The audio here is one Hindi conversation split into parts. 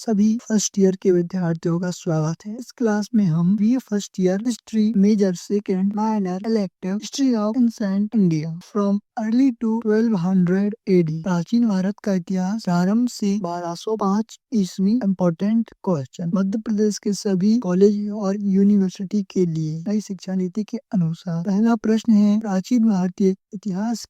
सभी फर्स्ट ईयर के विद्यार्थियों का स्वागत है। इस क्लास में हम BA first year history major second minor elective history of ancient India from early to 1200 AD प्राचीन भारत का इतिहास प्रारंभ से 1205 ईस्वी। इम्पोर्टेंट क्वेश्चन मध्य प्रदेश के सभी कॉलेज और यूनिवर्सिटी के लिए नई शिक्षा नीति के अनुसार पहला प्रश्न है प्राचीन भारतीय इतिहास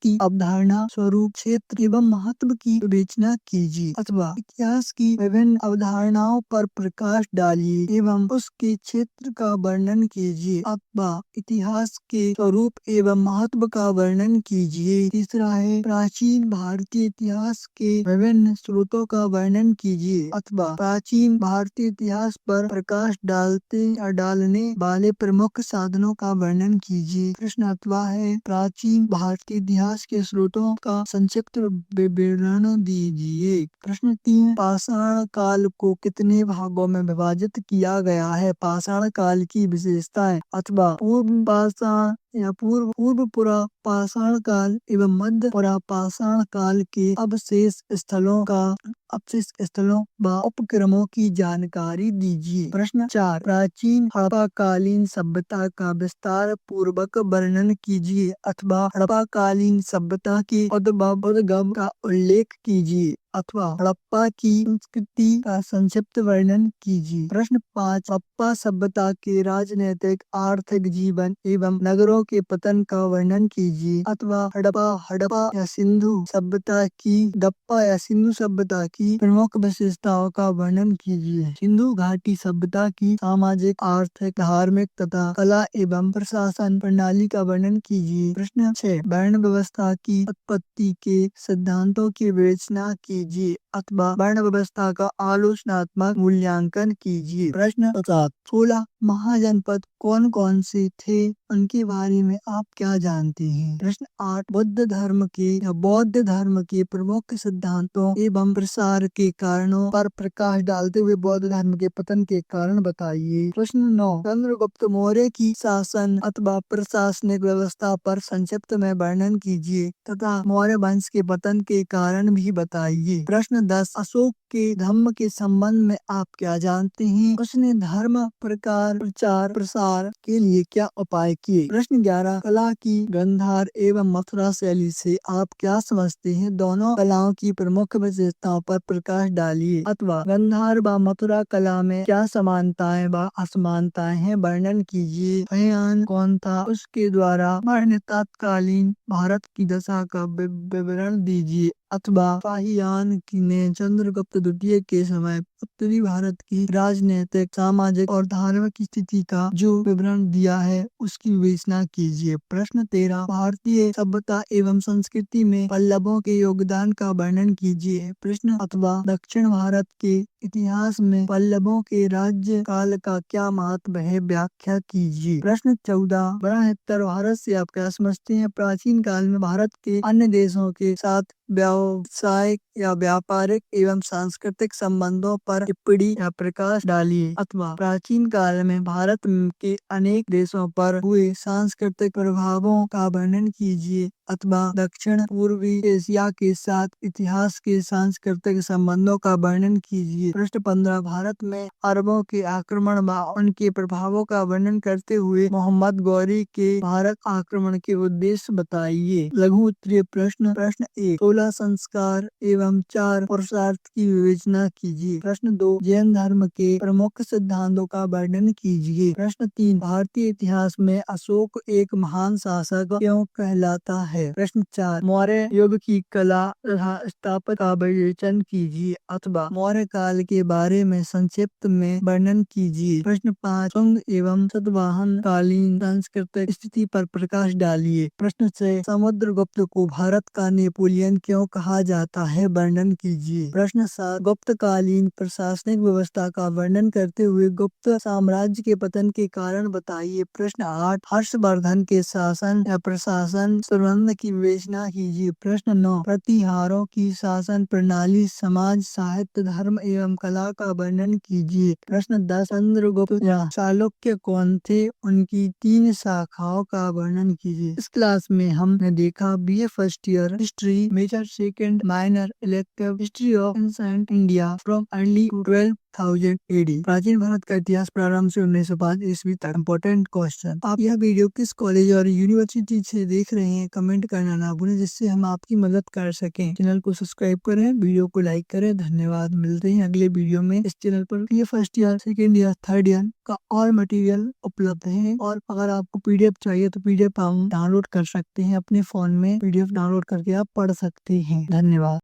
की अवधारणा स्वरूप क्षेत्र एवं महत्व की विवेचना कीजिए अथवा इतिहास की विभिन्न अवधारणाओं पर प्रकाश डालिए एवं उसके क्षेत्र का वर्णन कीजिए अथवा इतिहास के स्वरूप एवं महत्व का वर्णन कीजिए। तीसरा है प्राचीन भारतीय इतिहास के विभिन्न स्रोतों का वर्णन कीजिए अथवा प्राचीन भारतीय इतिहास पर प्रकाश डालने वाले प्रमुख साधनों का वर्णन कीजिए। प्रश्न अथवा है प्राचीन भारतीय इतिहास के स्रोतों का संक्षिप्त विवरण दीजिए। प्रश्न 3 पाषाण काल को कितने भागों में विभाजित किया गया है। पाषाण काल की विशेषताएं अथवा पूर्व पाषाण या पूर्व पुरा पाषाण काल एवं मध्य पुरा पाषाण काल के अवशेष स्थलों व उपक्रमों की जानकारी दीजिए। प्रश्न 4 प्राचीन हड़प्पाकालीन सभ्यता का विस्तार पूर्वक वर्णन कीजिए अथवा हड़प्पाकालीन सभ्यता के उद्गम का उल्लेख कीजिए अथवा हड़प्पा की संस्कृति का संक्षिप्त वर्णन कीजिए। प्रश्न 5 हड़प्पा सभ्यता के राजनीतिक आर्थिक जीवन एवं नगरों के पतन का वर्णन कीजिए अथवा हड़प्पा या सिंधु सभ्यता की प्रमुख विशेषताओं का वर्णन कीजिए। सिंधु घाटी सभ्यता की सामाजिक आर्थिक धार्मिक तथा कला एवं प्रशासन प्रणाली का वर्णन कीजिए। प्रश्न 6 वर्ण व्यवस्था की उत्पत्ति के सिद्धांतों की विवेचना कीजिए अथवा वर्ण व्यवस्था का आलोचनात्मक मूल्यांकन कीजिए। प्रश्न 7 16 महाजनपद कौन कौन से थे उनके बारे में आप क्या जानते हैं। प्रश्न 8 बौद्ध धर्म के प्रमुख सिद्धांतों एवं प्रसार के कारणों पर प्रकाश डालते हुए बौद्ध धर्म के पतन के कारण बताइए। प्रश्न 9 चंद्रगुप्त मौर्य की शासन अथवा प्रशासनिक व्यवस्था पर संक्षिप्त में वर्णन कीजिए तथा मौर्य वंश के पतन के कारण भी बताइए। प्रश्न 10 अशोक के धम्म के संबंध में आप क्या जानते हैं। उसने धर्म प्रचार प्रसार के लिए क्या उपाय किए। प्रश्न 11 कला की गांधार एवं मथुरा शैली से आप क्या समझते हैं। दोनों कलाओं की प्रमुख विशेषताओं पर प्रकाश डालिए अथवा गांधार व मथुरा कला में क्या समानताएं व असमानताएं हैं वर्णन कीजिए। फहियान कौन था उसके द्वारा वर्णित तत्कालीन भारत की दशा का विवरण दीजिए अथवा फाहियान ने चंद्रगुप्त द्वितीय के समय उत्तरी भारत की राजनीतिक सामाजिक और धार्मिक स्थिति का जो विवरण दिया है उसकी विवेचना कीजिए। प्रश्न 13 भारतीय सभ्यता एवं संस्कृति में पल्लवों के योगदान का वर्णन कीजिए। प्रश्न अथवा दक्षिण भारत के इतिहास में पल्लवों के राज्य काल का क्या महत्व है व्याख्या कीजिए। प्रश्न 14 बृहत्तर भारत से आप क्या समझते हैं। प्राचीन काल में भारत के अन्य देशों के साथ व्यावसायिक या व्यापारिक एवं सांस्कृतिक संबंधों पर टिप्पणी या प्रकाश डालिए अथवा प्राचीन काल में भारत के अनेक देशों पर हुए सांस्कृतिक प्रभावों का वर्णन कीजिए अथवा दक्षिण पूर्वी एशिया के साथ इतिहास के सांस्कृतिक संबंधों का वर्णन कीजिए। प्रश्न 15 भारत में अरबों के आक्रमण व उनके प्रभावों का वर्णन करते हुए मोहम्मद गौरी के भारत आक्रमण के उद्देश्य बताइए। लघु उत्तरीय प्रश्न 1 16 संस्कार एवं 4 पुरुषार्थ की विवेचना कीजिए। प्रश्न 2 जैन धर्म के प्रमुख सिद्धांतों का वर्णन कीजिए। प्रश्न 3 भारतीय इतिहास में अशोक एक महान शासक क्यों कहलाता है। प्रश्न 4 मौर्य युग की कला तथा स्थापत्य का विवेचन कीजिए अथवा मौर्य काल के बारे में संक्षिप्त में वर्णन कीजिए। प्रश्न 5 शुंग एवं सातवाहन कालीन सांस्कृतिक स्थिति पर प्रकाश डालिए। प्रश्न 6 समुद्रगुप्त को भारत का नेपोलियन क्यों कहा जाता है वर्णन कीजिए। प्रश्न 7 गुप्तकालीन प्रशासनिक व्यवस्था का वर्णन करते हुए गुप्त साम्राज्य के पतन के कारण बताइए। प्रश्न 8 हर्षवर्धन के शासन या प्रशासन संबंध संबंध की विवेचना कीजिए। प्रश्न 9, प्रतिहारों की शासन प्रणाली, समाज, साहित्य, धर्म एवं कला का वर्णन कीजिए। प्रश्न 10, चंद्रगुप्त या चालुक्य कौन थे, उनकी 3 शाखाओं का वर्णन कीजिए। इस क्लास में हमने देखा BA first year history, major second minor elective history of ancient India from early to 12,000 AD, प्राचीन भारत का इतिहास प्रारंभ से 1905 ईस्वी तक। इम्पोर्टेंट क्वेश्चन, आप यह वीडियो किस कॉलेज और यूनिवर्सिटी से देख रहे हैं कमेंट करना ना भूलें, जिससे हम आपकी मदद कर सकें। चैनल को सब्सक्राइब करें, वीडियो को लाइक करें। धन्यवाद। मिलते हैं अगले वीडियो में। इस चैनल पर BA first year, second year, third year का और मटेरियल उपलब्ध है, और अगर आपको PDF चाहिए तो PDF आप डाउनलोड कर सकते हैं अपने फोन में। PDF डाउनलोड करके आप पढ़ सकते हैं। धन्यवाद।